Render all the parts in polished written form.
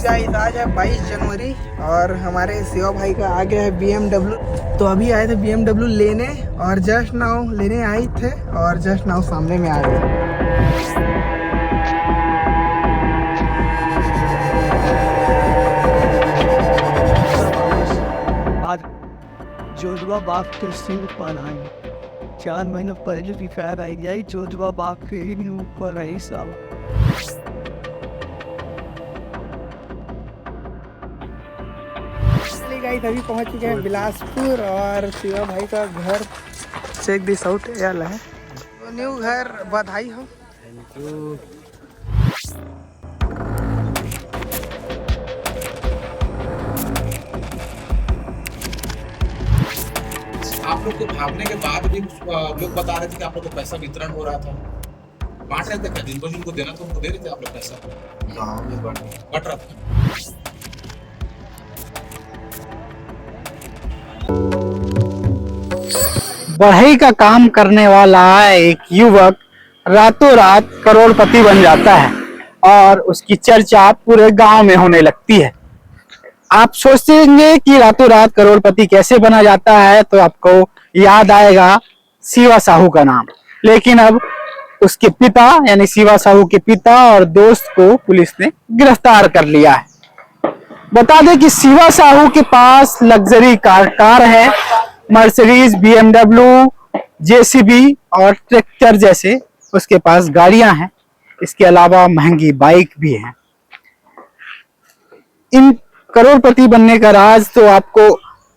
Guys आज है 22 जनवरी और हमारे शिवा भाई का आ गया है BMW। तो अभी आए थे BMW लेने और जस्ट नाउ लेने आए थे और जस्ट नाउ सामने में आ गए। आज जोधवा बाग के सिंह पर आई 4 महीने पहले की खैर आई गई जोधवा बाग के ही ऊपर आई साहब। गाइस अभी पहुंच चुके हैं बिलासपुर और शिवा भाई का घर चेक दिस आउट यार है तो न्यू घर। बधाई हो। Thank you. आप लोग को भागने के बाद भी लोग बता रहे थे कि आप लोग को पैसा वितरण हो रहा था, बांट रहे थे क्या? जिनको देना था उनको दे रहे थे आप लोग पैसा? बट रहा था। बढ़ई का काम करने वाला एक युवक रातों रात करोड़पति बन जाता है और उसकी चर्चा पूरे गांव में होने लगती है। आप सोचेंगे कि रातों रात करोड़पति कैसे बना जाता है तो आपको याद आएगा शिवा साहू का नाम। लेकिन अब उसके पिता यानी शिवा साहू के पिता और दोस्त को पुलिस ने गिरफ्तार कर लिया है। बता दें कि शिवा साहू के पास लग्जरी कार है, मर्सिडीज, BMW, JCB और ट्रैक्टर जैसे उसके पास गाड़ियां हैं। इसके अलावा महंगी बाइक भी हैं। इन करोड़पति बनने का राज तो आपको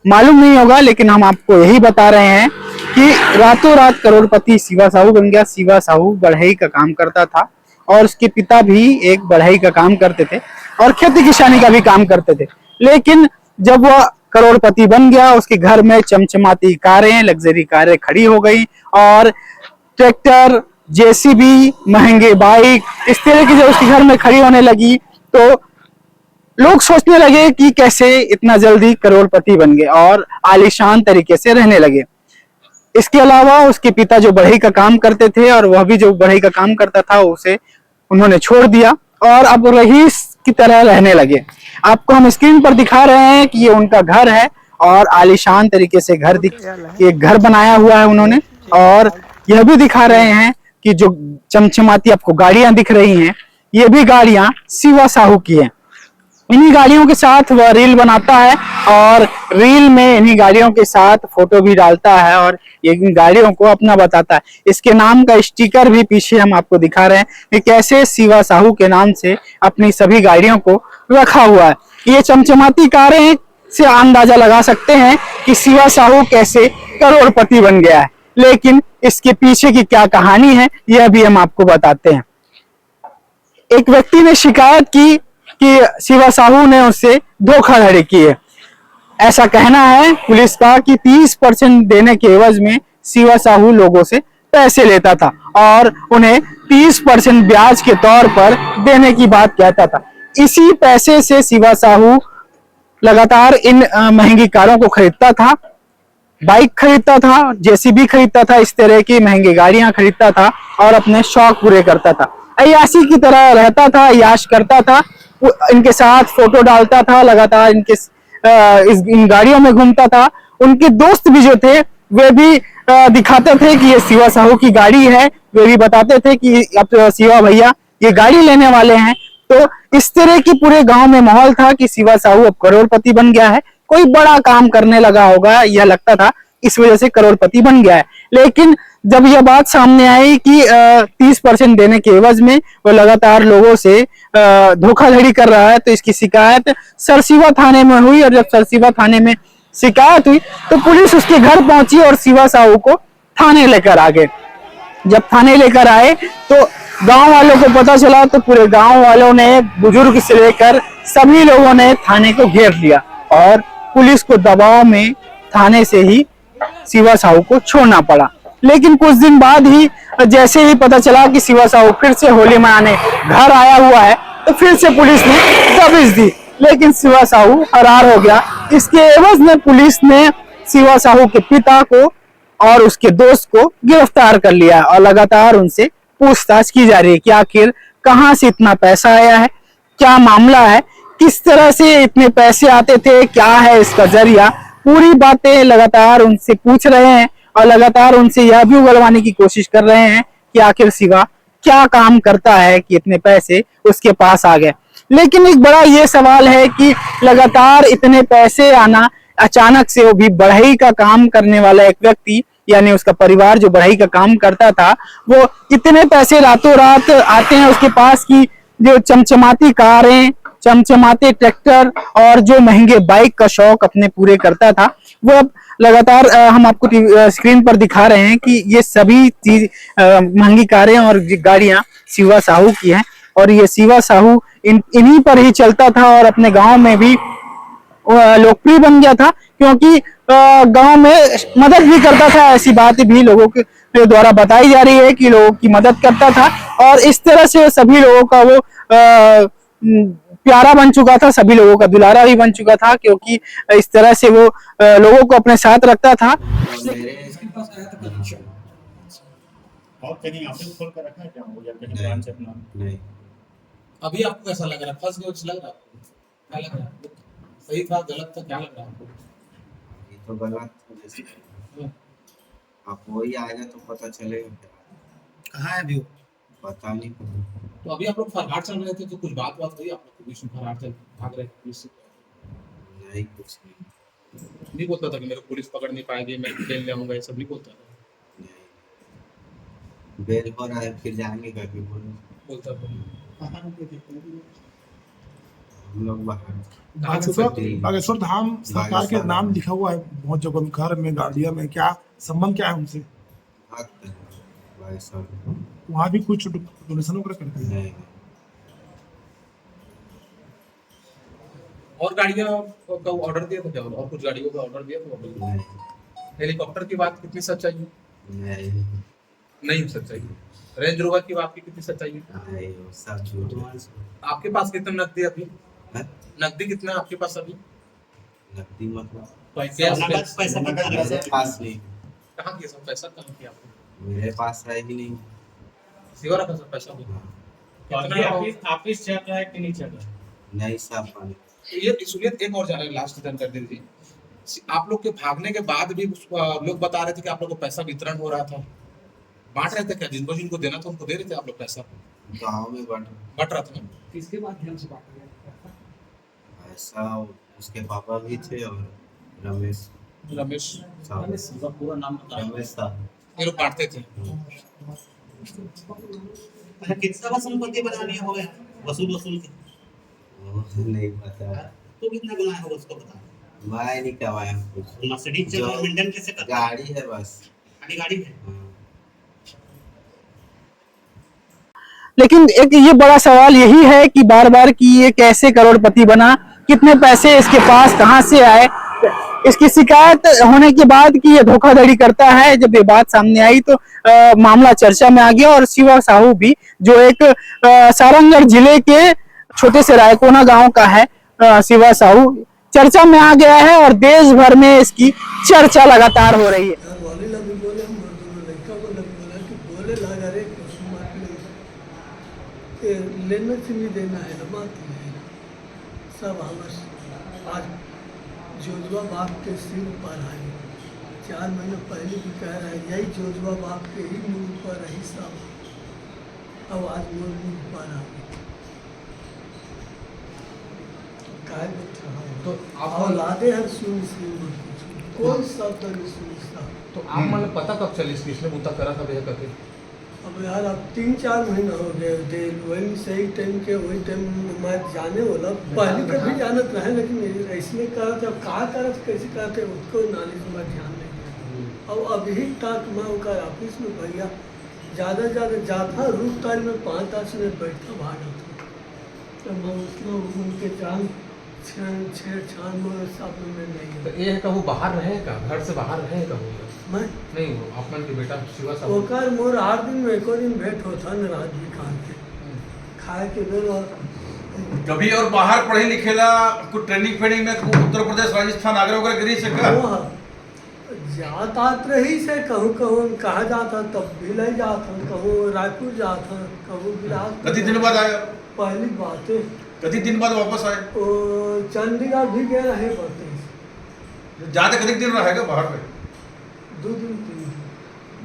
मालूम नहीं होगा, लेकिन हम आपको यही बता रहे हैं कि रातों रात करोड़पति शिवा साहू बन गया। शिवा साहू बढ़ई का काम करता था और उसके पिता भी एक बढ़ई का काम करते थे और खेती किसानी का भी काम करते थे। लेकिन जब वह करोड़पति बन गया उसके घर में चमचमाती कारें, लग्जरी कारें खड़ी हो गई और ट्रैक्टर, JCB, महंगे बाइक इस तरह की जब उसके घर में खड़ी होने लगी तो लोग सोचने लगे कि कैसे इतना जल्दी करोड़पति बन गए और आलीशान तरीके से रहने लगे। इसके अलावा उसके पिता जो बढ़ई का काम करते थे और वह भी जो बढ़ई का काम करता था उसे उन्होंने छोड़ दिया और अब रईस की तरह रहने लगे। आपको हम स्क्रीन पर दिखा रहे हैं कि ये उनका घर है और आलीशान तरीके से एक घर बनाया हुआ है उन्होंने। और यह भी दिखा रहे हैं कि जो चमचमाती आपको गाड़ियां दिख रही हैं ये भी गाड़ियां शिवा साहू की हैं। इन्हीं गाड़ियों के साथ वह रील बनाता है और रील में इन्हीं गाड़ियों के साथ फोटो भी डालता है और इन गाड़ियों को अपना बताता है। इसके नाम का स्टिकर भी पीछे हम आपको दिखा रहे हैं कि कैसे शिवा साहू के नाम से अपनी सभी गाड़ियों को रखा हुआ है। ये चमचमाती कारें से अंदाजा लगा सकते हैं कि शिवा साहू कैसे करोड़पति बन गया है। लेकिन इसके पीछे की क्या कहानी है यह भी हम आपको बताते हैं। एक व्यक्ति ने शिकायत की कि शिवा साहू ने उससे धोखाधड़ी की है। ऐसा कहना है पुलिस का कि 30% देने के एवज में शिवा साहू लोगों से पैसे लेता था और उन्हें 30% ब्याज के तौर पर देने की बात कहता था। इसी पैसे से शिवा साहू लगातार इन महंगी कारों को खरीदता था, बाइक खरीदता था, JCB खरीदता था, इस तरह की महंगी गाड़ियां खरीदता था और अपने शौक पूरे करता था। अय्याशी की तरह रहता था, याश करता था, इनके साथ फोटो डालता था, लगातार इन गाड़ियों में घूमता था। उनके दोस्त भी जो थे वे भी दिखाते थे कि ये शिवा साहू की गाड़ी है, वे भी बताते थे कि अब शिवा भैया ये गाड़ी लेने वाले हैं। तो इस तरह की पूरे गांव में माहौल था कि शिवा साहू अब करोड़पति बन गया है, कोई बड़ा काम करने लगा होगा यह लगता था, इस वजह से करोड़पति बन गया है। लेकिन जब यह बात सामने आई कि 30% देने के एवज में वो लगातार लोगों से धोखाधड़ी कर रहा है तो इसकी शिकायत सरसीवा थाने में हुई और जब सरसीवा थाने में शिकायत हुई तो पुलिस उसके घर पहुंची और शिवा साहू को थाने लेकर आ गए। जब थाने लेकर आए तो गांव वालों को पता चला तो पूरे गांव वालों ने बुजुर्ग से लेकर सभी लोगों ने थाने को घेर लिया और पुलिस को दबाव में थाने से ही शिवा साहू को छोड़ना पड़ा। लेकिन कुछ दिन बाद ही जैसे ही पता चला कि शिवा साहू फिर से होली मनाने घर आया हुआ है तो फिर से पुलिस ने दबिश दी, लेकिन शिवा साहू फरार हो गया। इसके एवज में पुलिस ने शिवा साहू के पिता को और उसके दोस्त को गिरफ्तार कर लिया और लगातार उनसे पूछताछ की जा रही है कि आखिर कहां से इतना पैसा आया है, क्या मामला है, किस तरह से इतने पैसे आते थे, क्या है इसका जरिया, पूरी बातें लगातार उनसे पूछ रहे हैं और लगातार उनसे यह भी उगलवाने की कोशिश कर रहे हैं कि आखिर शिवा क्या काम करता है कि इतने पैसे उसके पास आ गए। लेकिन एक बड़ा ये सवाल है कि लगातार इतने पैसे आना, अचानक से वो भी बढ़ई का काम करने वाला एक व्यक्ति यानी उसका परिवार जो बढ़ई का काम करता था, वो इतने पैसे रातों रात आते हैं उसके पास की जो चमचमाती कारें, चमचमाते ट्रैक्टर और जो महंगे बाइक का शौक अपने पूरे करता था, वो अब लगातार हम आपको स्क्रीन पर दिखा रहे हैं कि ये सभी चीज महंगी कारें और गाड़ियां शिवा साहू की हैं। और ये शिवा साहू इन्हीं पर ही चलता था और अपने गांव में भी लोकप्रिय बन गया था, क्योंकि गांव में मदद भी करता था। ऐसी बात भी लोगों के द्वारा बताई जा रही है कि लोगों की मदद करता था और इस तरह से सभी लोगों का वो प्यारा बन चुका था, सभी लोगों का दुलारा भी बन चुका था, क्योंकि इस तरह से वो लोगों को अपने साथ रखता था। और कहीं आपने खोल कर रखा है क्या वो या कहीं ब्रांच अपना? नहीं। अभी आपको कैसा लग रहा है? फंस गए कुछ लग रहा है? क्या लग रहा है? सही था, गलत था, क्या लग रहा है आपको? ये तो गलत है जैसे अब वही आएगा तो पता चलेगा। कहाँ है अभी वो? पता नहीं। तो अभी आप लोग फरार चल रहे थे तो कुछ बात हुई आप लोग के बीच में? फरार चल भाग रहे थे पुलिस से? नहीं कुछ नहीं। नहीं बोलता था कि मेरे को पुलिस पकड़ नहीं पाएगी, मैं जेल जाऊंगा, ये सब नहीं बोलता था? नहीं बेल हो रहा है फिर जाएंगे करके बोलता था। हम लोग बाहर बागेश्वर धाम सरकार के नाम लिखा हुआ है बहुत जगह, घर में, गाड़िया में, क्या संबंध क्या है उनसे? भागते हैं बागेश्वर। वहाँ भी कुछ डोनेशन वगैरह करते हैं? नहीं और गाड़ियां का ऑर्डर दिया था क्या? और कुछ गाड़ियों का ऑर्डर दिया था? नहीं हेलीकॉप्टर की बात कितनी सच्चाई है? नहीं नहीं सच्चाई है। रेंज रोवर की बात की कितनी सच्चाई है? नहीं वो सब झूठ है। आपके पास कितना नकदी अभी? हैं? नकदी कितना है आपके पास अभी? नकदी मतलब पैसा मेरे पास नहीं। कहाँ किया सब पैसा? कहाँ किया आपने? मेरे पास है ही नहीं। सिवा रखा सब पैसा भी? कितना ऑफिस चल रहा है कि नहीं चल रहा है? नहीं साफ पानी। ये सुनिए, एक और जाने लास्ट टर्न कर दीजिए। आप लोग के भागने के बाद भी लोग बता रहे थे कि आप लोग को पैसा वितरण हो रहा था, बांट रहे थे क्या? जिनको देना था उनको दे रहे थे आप लोग पैसा? गाँव में बट रहा था ना? किसके माध्यम से बांटा गया? ऐसा उसके पापा भी थे और रमेश रमेश साहब। पूरा नाम रमेश साहब ये लोग बांटते थे। कितना संपत्ति बनानी हो गया वसूल के? नहीं पता। तो कितना बनाया होगा उसको बता। मैं नहीं करवाया कुछ। मर्सिडीज जो मेंटेन कैसे करता है? गाड़ी है बस। खाली गाड़ी है। हाँ। लेकिन एक ये बड़ा सवाल यही है कि बार बार कि ये कैसे करोड़पति बना, कितने पैसे इसके पास कहां से आए। इसकी शिकायत होने के बाद कि ये धोखाधड़ी करता है, जब ये बात सामने आई तो मामला चर्चा में आ गया और शिवा साहू भी, जो एक सारंगगढ़ जिले के छोटे से रायकोना गांव का है, शिवा साहू चर्चा में आ गया है और देश भर में इसकी चर्चा लगातार हो रही है। लेना चाहिए, देना है ना, बात नहीं है सब हमस। आज जोजवा बाप के सिर पर आई, 4 महीने पहले भी कह रहा है यही जोजवा बाप के ही मुंह पर रही सब, अब आज मोर मुंह पर आ गई। तो औलादे हर सुन कोई शब्द नहीं सुनता। तो आप मतलब पता कब चली इसने मुद्दा करा था भैया करके? अब यार अब 3-4 महीना हो गए, वही सही टाइम के वही टाइम मैं जाने वाला पहले कभी जानत रहे, लेकिन ऐसे करा था, कहा करा कैसे करा थे उसको नॉलेज में ध्यान नहीं दिया। अब अभी तक मैं उनका ऑफिस में भैया ज़्यादा जाता रूप तारी में 5-10 मिनट बैठता भागा था, तो मैं उसमें उनके जान छेड़छाड़ में सब में नहीं तो ये कहूँ बाहर रहेगा, घर से बाहर रहेगा मैं नहीं हो अपन के बेटा शिवा साहब ओकर मोर 8 दिन में 1 दिन भेंट होता न राजवी खान के खाए के बेर। और कभी और बाहर पढ़े लिखेला कुछ ट्रेनिंग में उत्तर प्रदेश, राजस्थान, आगरा वगैरह गिरी से का जात आत रही से कहूँ कहा जाता, तब भी ले जाता, कहूँ रायपुर जाता, कहूँ बिलास। कितने दिन बाद आया? पहली बात है कितने दिन बाद वापस आए? और चंडीगढ़ भी गया है 32 जाते कितने दिन रहेगा बाहर पे? 2 दिन 3 दिन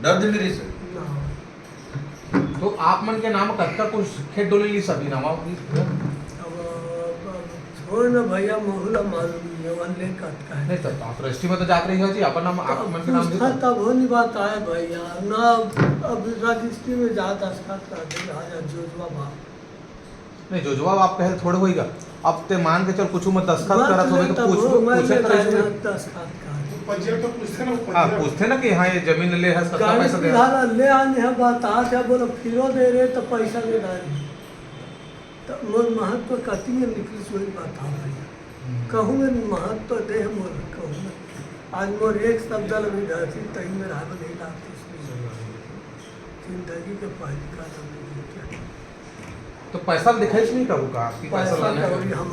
10 दिन रही से। ना। तो आप मन के नाम कत्ता कुछ खेत डोले ली सभी नामा अब छोड़ ना भैया मोहला मालूम नहीं है वाले कट का है नहीं तो आप रजिस्ट्री में तो जात रही हो जी अपन नाम आप मन के नाम पूछता तब हो नहीं बात आए भैया ना। अब रजिस्ट्री में जाता था जोजवा बाप नहीं जो जवाब आप कहे थोड़े होएगा अब ते मान के चल कुछ मत दस्तखत करत होवे तो पूछे हाँ पूछते ना कि हाँ ये जमीन ले है कितना पैसा दे ले आने है बता क्या बोलो फिरो दे रहे तो पैसा दे डाले तो मोर महत्व कति में निकली सोई बात आ भैया कहूँ मैं महत्व दे मोर कहूँ आज मोर एक शब्द भी धरती तही में रहा नहीं लाती जिंदगी के पहली का तो पैसा दिखाई नहीं कहू का कि पैसा पैसा लेना कौड़ी है हम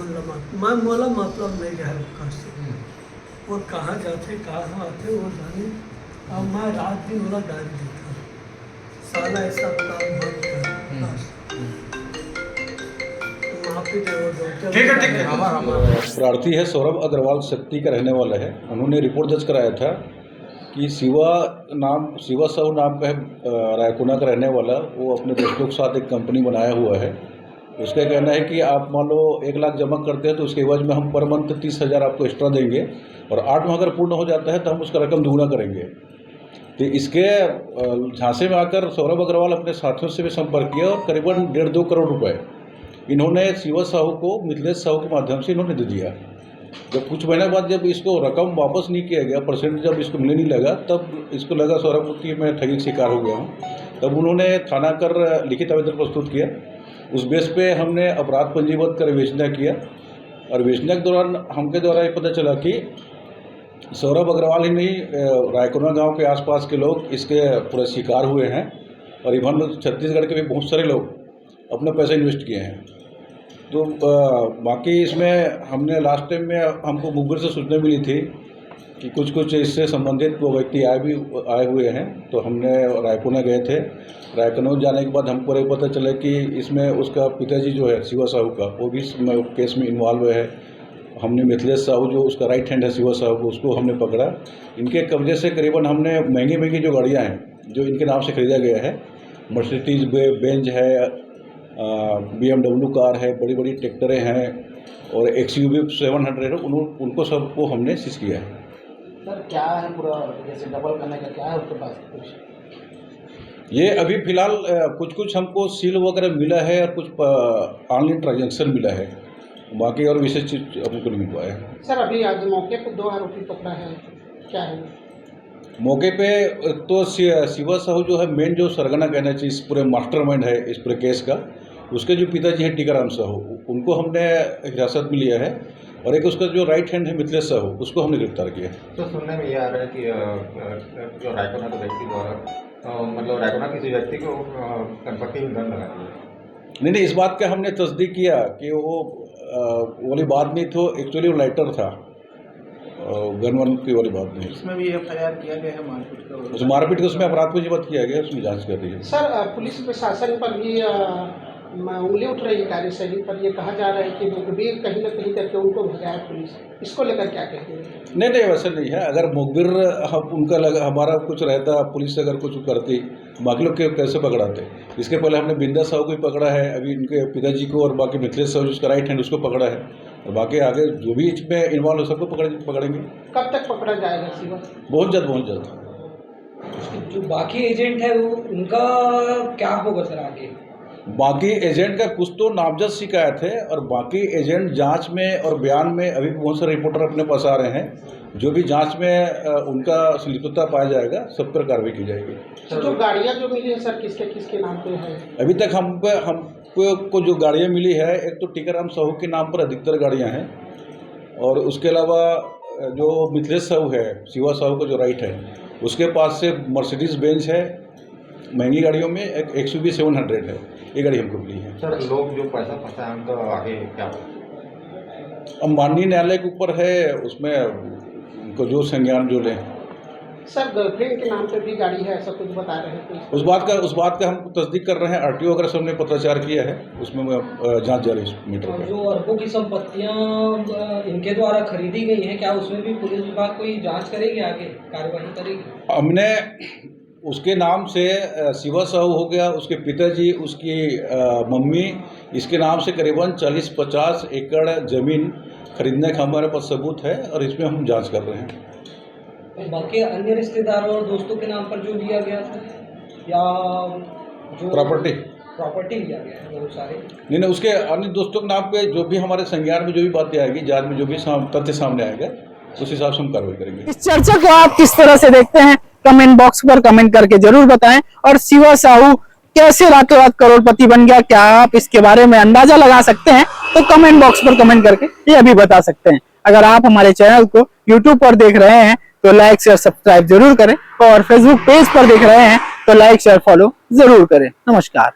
मैं मोला मतलब नहीं रहे कैसे वो कहाँ जाते कहाँ आते वो जाने। अब मैं रात दिन वाला गाड़ी देता साला ऐसा काम बंद कर बस। वहाँ पे ठीक है, ठीक है। हमारा प्रार्थी है सौरभ अग्रवाल शक्ति का रहने वाला है। उन्होंने रिपोर्ट दर्ज कराया था कि शिवा साहू नाम का है रायकोना का रहने वाला, वो अपने दोस्तों के साथ एक कंपनी बनाया हुआ है। उसका कहना है कि आप मान लो 1 लाख जमा करते हैं तो उसके एवज में हम पर मंथ 30,000 आपको एक्स्ट्रा देंगे और 8 माह अगर पूर्ण हो जाता है तो हम उसका रकम दुगुना करेंगे। तो इसके झांसे में आकर सौरभ अग्रवाल अपने साथियों से भी संपर्क किया और करीबन 1.5-2 करोड़ रुपए इन्होंने शिवा साहू को मिथिलेश साहू के माध्यम से इन्होंने दे दिया। जब कुछ महीने बाद जब इसको रकम वापस नहीं किया गया, परसेंट जब इसको मिलने नहीं लगा, तब इसको लगा सौरभ को कि मैं ठगी का शिकार हो गया हूँ। तब उन्होंने थाना कर लिखित आवेदन प्रस्तुत किया। उस बेस पे हमने अपराध पंजीबद्ध कर विवेचना किया और विवेचना के दौरान हमके द्वारा ये पता चला कि सौरभ अग्रवाल ही नहीं, रायकोना गांव के आसपास के लोग इसके पूरे शिकार हुए हैं और इवन छत्तीसगढ़ के भी बहुत सारे लोग अपना पैसा इन्वेस्ट किए हैं। तो बाकी इसमें हमने लास्ट टाइम में हमको मुखबिर से सूचना मिली थी कि कुछ इससे संबंधित वो व्यक्ति आए हुए हैं। तो हमने रायकोना गए थे। रायकोना जाने के बाद हमको ये पता चला कि इसमें उसका पिताजी जो है शिवा साहू का, वो भी इस केस में इन्वॉल्व है। हमने मिथिलेश साहू जो उसका राइट हैंड है शिवा साहू को, उसको हमने पकड़ा। इनके कब्जे से करीबन हमने महंगी जो गाड़ियाँ हैं जो इनके नाम से खरीदा गया है, मर्सिडीज बेंज है, BMW कार है, बड़ी ट्रैक्टरें हैं और XUV 700 है, उनको सबको हमने सीज किया है। सर क्या है पूरा जैसे डबल करने का क्या है उसके पास? ये अभी फिलहाल कुछ हमको सील वगैरह मिला है और कुछ ऑनलाइन ट्रांजैक्शन मिला है, बाकी और विशेष चीज हमको नहीं मिल पाया है। सर अभी आज मौके पर 2 आरोपी पकड़ा है, क्या है मौके पे? तो शिवा साहू जो है मेन जो सरगना कहना चाहिए इस पूरे मास्टरमाइंड है इस पूरे केस का, उसके जो पिताजी हैं टीकाराम साहू, उनको हमने हिरासत में लिया है और एक उसका जो राइट हैंड है मिथिलेश साहू, उसको हमने गिरफ्तार किया। तो सुनने में ये आ रहा है कि जो रायकोना के व्यक्ति द्वारा मतलब रायकोना किसी व्यक्ति को संपत्ति में दंड लगा दिया। नहीं, इस बात का हमने तस्दीक किया कि वो वाली बात नहीं थी, एक्चुअली वो लाइटर था, गन वन की वाली बात नहीं। इसमें भी FIR किया गया है मारपीट का? उस मारपीट को उसमें अपराध पंजीबद्ध किया गया, उसमें जांच कर रही है। सर पुलिस प्रशासन पर भी उंगली उठ रही है कार्यशैली पर, ये कहा जा रहा है कि भी कहीं ना कहीं करके उनको भगाया पुलिस, इसको लेकर क्या कहते हैं? नहीं वैसा नहीं है। अगर मुखबिर उनका हमारा कुछ रहता, पुलिस अगर कुछ करती, बाकी लोग कैसे पकड़ाते? इसके पहले हमने बिंदा साहू को भी पकड़ा है, अभी इनके पिताजी को, और बाकी मिथिलेश साहू जिसका राइट हैंड उसको पकड़ा है, और बाकी आगे जो भी इसमें इन्वॉल्व हो सबको पकड़ेंगे। कब तक पकड़ा जाएगा शिवा? बहुत जल्द। जो बाकी एजेंट है वो उनका क्या होगा सर आगे? बाकी एजेंट का कुछ तो नामजद शिकायत है और बाकी एजेंट जांच में और बयान में अभी बहुत सारे रिपोर्टर अपने पास आ रहे हैं। जो भी जांच में उनका संलिप्तता पाया जाएगा सब पर कार्रवाई की जाएगी। तो जो गाड़ियाँ जो मिली है सर किसके नाम पे है? अभी तक हमको जो गाड़ियाँ मिली है, एक तो टीकाराम साहू के नाम पर अधिकतर गाड़ियाँ हैं और उसके अलावा जो मिथिलेश साहू है, शिवा साहू का जो राइट है, उसके पास से मर्सिडीज बेंज है महंगी गाड़ियों में, एक XUV 700 है, ये गाड़ी हमको मिली है। सर लोग जो पैसा फंसा है उनका आगे क्या होगा? अब माननीय न्यायालय के ऊपर है, उसमें उनको जो संज्ञान जो लें सर गर्लफ्रेंड के नाम पे भी गाड़ी है ऐसा कुछ बता रहे हैं? उस बात का हम तस्दीक कर रहे हैं। आरटीओ वगैरह से हमने पत्राचार किया है, उसमें जांच जारी है मीटर और पर। जो अरबों की संपत्तियां इनके द्वारा खरीदी गई हैं, क्या उसमें भी पुलिस विभाग कोई जांच करेगी, आगे कार्रवाई करेगी? हमने उसके नाम से शिवा साहू हो गया, उसके पिताजी, उसकी मम्मी, इसके नाम से करीबन 40-50 एकड़ ज़मीन खरीदने का हमारे पास सबूत है और इसमें हम जांच कर रहे हैं। और बाकी अन्य रिश्तेदारों और दोस्तों के नाम पर जो लिया गया था या जो प्रॉपर्टी लिया गया है बहुत सारे? नहीं, उसके अन्य दोस्तों के नाम पे जो भी हमारे संज्ञान में जो भी बातें आएगी, जांच में जो भी तथ्य सामने आएगा, उस हिसाब से हम कार्रवाई करेंगे। इस चर्चा को आप किस तरह से देखते हैं, कमेंट बॉक्स पर कमेंट करके जरूर बताएं। और शिवा साहू कैसे रातों रात करोड़पति बन गया, क्या आप इसके बारे में अंदाजा लगा सकते हैं? तो कमेंट बॉक्स पर कमेंट करके ये भी बता सकते हैं। अगर आप हमारे चैनल को यूट्यूब पर देख रहे हैं तो लाइक शेयर सब्सक्राइब जरूर करें, और फेसबुक पेज पर देख रहे हैं तो लाइक शेयर फॉलो जरूर करें। नमस्कार।